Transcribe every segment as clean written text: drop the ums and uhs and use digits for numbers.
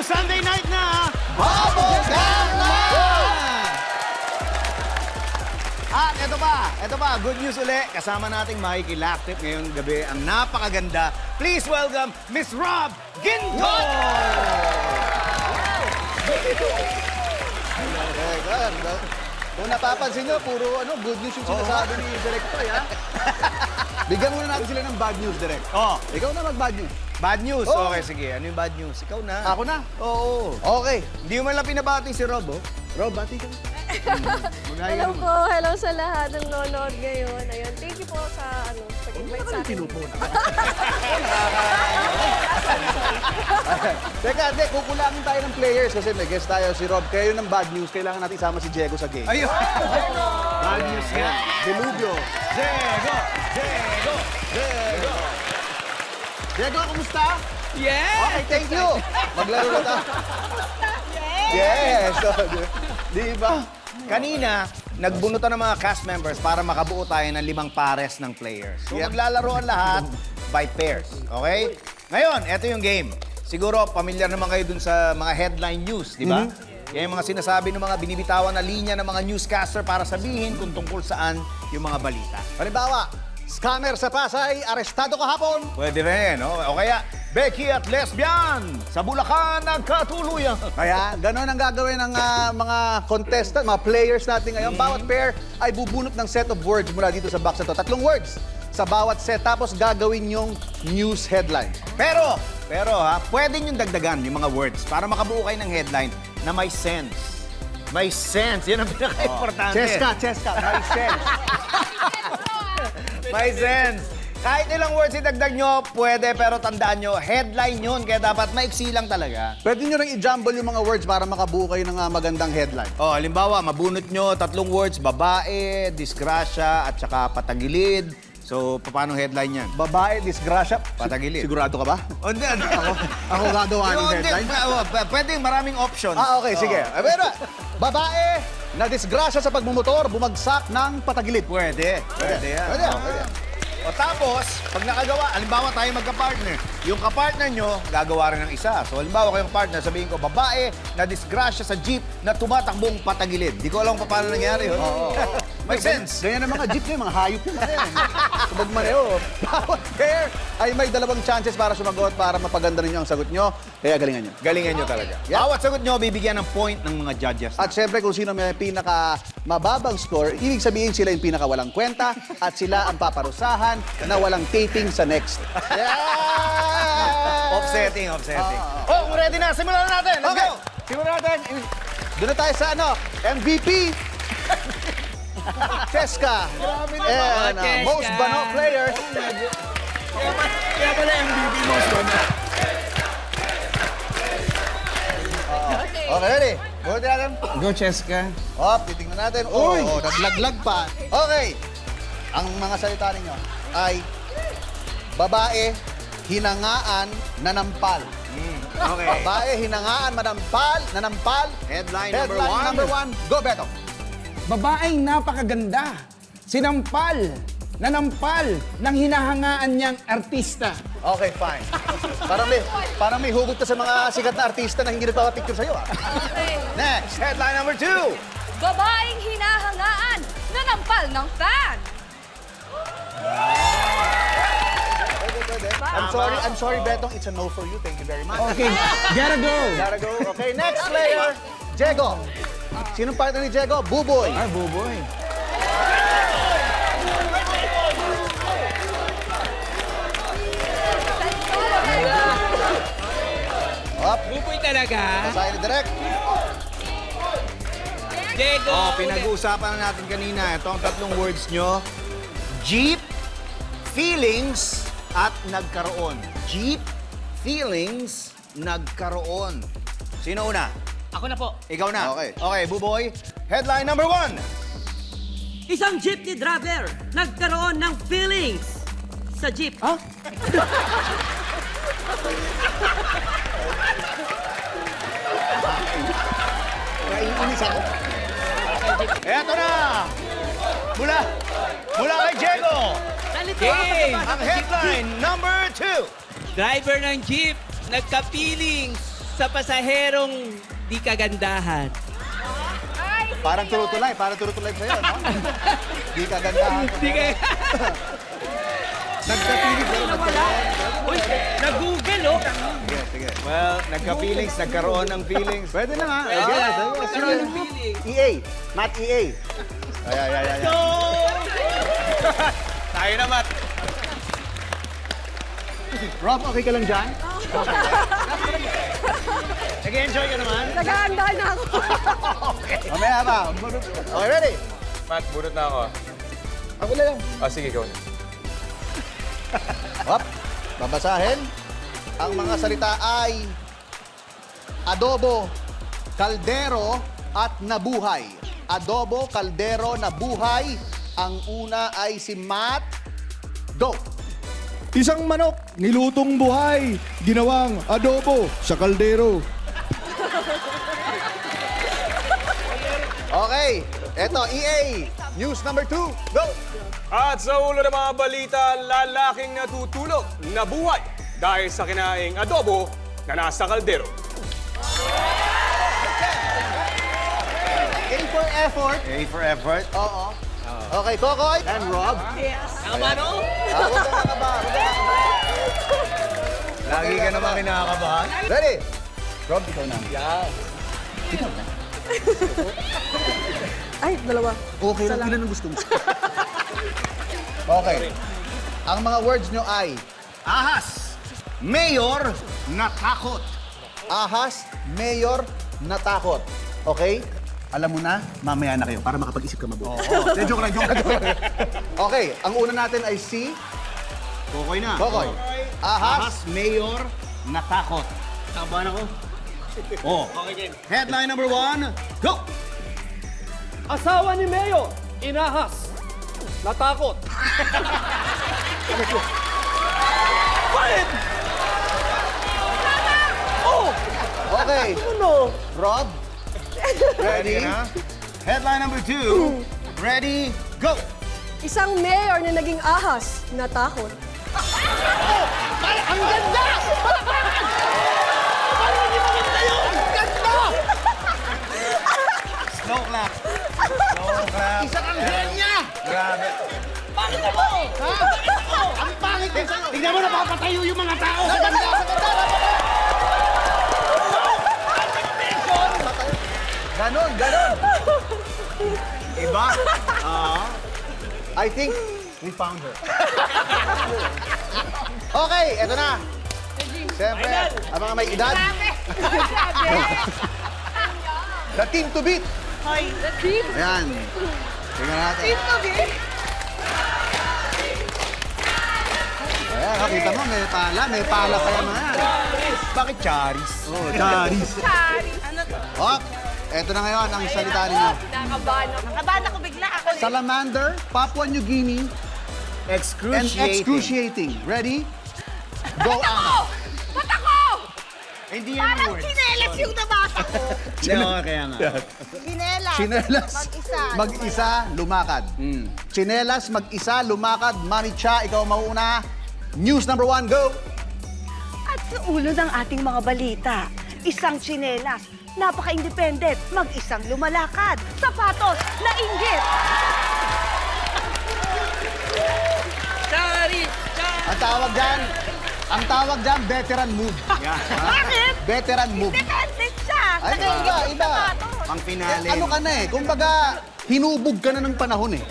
Sunday night na! Babogama! At ito pa, good news uli. Kasama nating makikilaptip ngayong gabi ang napakaganda. Please welcome Miss Rob Ginto! Kung napapansin nyo, puro good news yung sinasabi ni Direk Toy, ha? Bigyan muna natin sila ng bad news, Direk. Oh, Ikaw na mag-bad news. bad news. Oh. Okay, sige. Ano yung bad news? Ikaw na. Ako na? Oo. Okay. Hindi mo man lang pinabati si Rob, oh. Rob, bati ka. Hello po, hello sa lahat ng nanonood ngayon. Ayun, thank you po sa pag-invite sa akin. Teka, kukulangin tayo ng players kasi may guest tayo si Rob. Kaya yun ng bad news, kailangan natin isama si Diego sa game. Ayun. Bad news nga. Delubyo. Diego! Diego, kumusta? Yes! Okay, thank you. Maglaro na tayo. Yes! Di ba? Kanina, nagbunutan ng mga cast members para makabuo tayo ng 5 pares ng players. So, maglalaroan lahat by pairs. Okay? Ngayon, eto yung game. Siguro, pamilyar naman kayo dun sa mga headline news, di ba? Yan yung mga sinasabi ng mga binibitawan na linya ng mga newscaster para sabihin kung tungkol saan yung mga balita. Halimbawa, scammer sa Pasay, arestado kahapon. Pwede rin, no? O kaya, Becky at lesbian sa Bulacan nagkatuluyan. Kaya, gano'n ang gagawin ng mga contestant, mga players natin ngayon. Bawat pair ay bubunot ng set of words mula dito sa box na to. 3 words sa bawat set, tapos gagawin yung news headline. Pero ha, pwede nyo dagdagan yung mga words para makabuo kayo ng headline na may sense. May sense. Yan ang pinaka-importante. Cheska, may sense. May sense. Kahit ilang words idagdag nyo, pwede, pero tandaan nyo, headline yun, kaya dapat maiksi lang talaga. Pwede nyo nang i-jumble yung mga words para makabuo kayo ng magandang headline. Oh, halimbawa, mabunot nyo 3 words, babae, disgrasya, at saka patagilid. So, paano headline yan? Babae, disgrasya. Patagilid. Sigurado ka ba? O, hindi. Ako gagawa ng headline. Pwede, maraming options. Okay, sige. Pero, babae na disgrasya sa pagmumotor, bumagsak ng patagilid. Pwede. Pwede yan. Pwede yan, pwede yan. O tapos, pag nakagawa, halimbawa tayo magka-partner, yung kapartner nyo, gagawa rin ng isa. So halimbawa kayong partner, sabihin ko, babae na disgrasya sa jeep na tumatakbong patagilid. Di ko alam kung paano nangyari yun. May sense. Ganyan ang mga jeep nyo, mga hayop nyo. Subag maneo. Bawat pair ay may 2 chances para sumagot para mapaganda ninyo ang sagot nyo. Kaya galingan nyo. Galingan nyo talaga. Yeah. Bawat sagot nyo, bibigyan ng point ng mga judges. At syempre, kung sino may pinaka mababang score, ibig sabihin sila yung pinaka walang kwenta at sila ang paparusahan na walang taping sa next. Yeah! Offsetting. Oh, kung ready na, simulan na natin. Let's Okay. go! Simulan natin. Doon na tayo sa MVP. Cheska. And Cheska. most bano player. Kaya pala MVP most bano. Okay, ready? Buti natin. Go, Cheska. Titingnan natin. Naglaglag pa. Okay. Ang mga salita ninyo ay babae, hinangaan, nanampal. Okay. Babae, hinangaan, nanampal. Headline Number one. Go, Beto. Babaeng napakaganda. Sinampal. Nanampal ng hinahangaan niyang artista. Okay, fine. Parang may hugot ka sa mga sikat na artista na hindi nagpapapicture sa'yo, ah. Next, headline number 2. Babaeng hinahangaan, nanampal ng fan. Pwede. I'm sorry, Betong. It's a no for you. Thank you very much. Okay, gotta go. Gotta go. Okay, next player. Diego. Sinong partner ni Diego? Buboy. Ah, buboy. Buboy talaga. Basahin ni Direk. Diego. Oh, pinag-uusapan na natin kanina. Ito ang 3 words nyo. Jeep, feelings, at nagkaroon. Jeep, feelings, nagkaroon. Sino una? Ako na po. Ikaw na. Okay. Okay, Buboy. Headline number 1. Isang jeepney driver nagkaroon ng feelings sa jeep. Ha? Naiinis ako. Eto na! Mula kay Diego. Game! Ang headline number 2. Driver ng jeep, nagka-feelings sa pasaherong di kagandahan. Parang turutulay sa'yo, no? Di kagandahan. Di ka... Nagkapilig sa'yo. Uy, nag-google, oh. Sige, sige. Well, nagka-feelings, nagkaroon ng feelings. Pwede na nga. Sige. EA. Matt EA. Ay. Tayo na, Matt. Rob, okay ka lang dyan? Nag-enjoy ka naman? Nag-aandaan na ako. Mamaya pa. Okay, ready? Matt, bunot na ako. Ako na lang. Sige, ikaw na. Hop. Babasahin. Ang mga salita ay adobo, kaldero, at nabuhay. Adobo, kaldero, nabuhay. Ang una ay si Matt. Go. Isang manok, nilutong buhay, ginawang adobo sa kaldero. Okay. Eto, EA. News number 2. Go. At sa ulo ng mga balita, lalaking natutulog, nabuhay dahil sa kinaing adobo na nasa kaldero. A for effort. A for effort. Oo. Okay, Kokoy. And Rob. Tama, no? Huwag ka nakaba. Lagi ka naman kinakabahan. Ready? Rob, ikaw na. Ay, dalawa. Okay lang, ilan ang gusto mo? Okay. Ang mga words nyo ay Ahas, mayor, natakot. ahas, mayor, natakot. Okay? Alam mo na, mamaya na kayo para makapag-isip ka mabuti. Oo. Joke lang. Okay, ang una natin ay si Kokoy na. Kokoy. Ahas, Ahas, mayor, natakot. Taban ako. Oh. Headline number 1, go! Asawa ni Mayo, inahas. Natakot. okay. Rob, Ready? Headline number 2, ready, go! Isang mayor na naging ahas, natakot. Slow clap. Slow clap. Isang anghel niya! Grabe. Tingnan mo, napapatayo yung mga tao. ganon. Iba? I think we found her. Okay, eto na. Siyempre, ang mga may edad. The team to beat. Ayan. Tingnan natin. Ayan, nakita mo, may pala pa yan mga yan. Bakit Charis? Oh, Charis. Hop, eto na ngayon ang salita ninyo. Nakabahan ako bigla. Salamander, Papua New Guinea, and excruciating. Ready? Go, Anna. Ba't ako? Hindi yan Parang ang word. chinelas yung nabasa ko. Hindi, kaya nga. Chinelas. Chinelas, mag-isa, lumakad. Chinelas, mag-isa, lumakad. Mami Cha, ikaw mauuna. News number 1, go! At sa ulo ng ating mga balita, isang chinelas, napaka-independent, mag-isang lumalakad, sapatos na inggit. Sorry! Ang tawag dyan, veteran move. Bakit? Veteran move. Independent siya. Ay, Nag-iinggit iba. sapatos. Pang finale. Ano ka na eh, kumbaga, hinubog ka na ng panahon eh.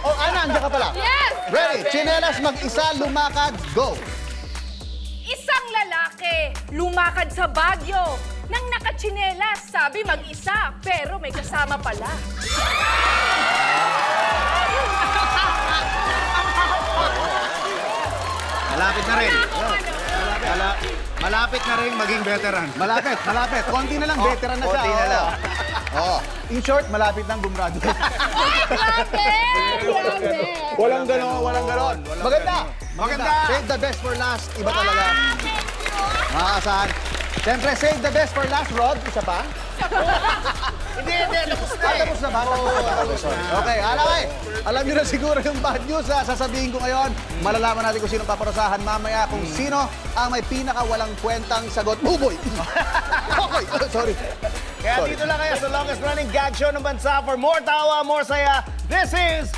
Oh, Ana, andiyan ka pala. Yes! Ready? Chinelas, mag-isa, lumakad, go! Isang lalaki, lumakad sa Baguio. Nang nakachinelas, sabi mag-isa, pero may kasama pala. Malapit na rin. Malapit na rin maging veteran. Malapit. Konti na lang, veteran na siya. konti na lang. Oh. In short, malapit nang gumraduate. Grabe! Walang ganon. Maganda. Save the best for last. Iba talaga. Makakasahan. Siyempre, save the best for last, Rod. Isa pa? Hindi. Tapos na. Tapos na ba? Okay, alaway. Alam niyo na siguro yung bad news. Sasabihin ko ngayon, malalaman natin kung sino paparusahan mamaya, kung sino ang may pinaka-walang kwentang sagot. Buboy! Okay, sorry. Kaya Sorry. dito lang kayo sa longest running gag show ng bansa. For more tawa, more saya, this is...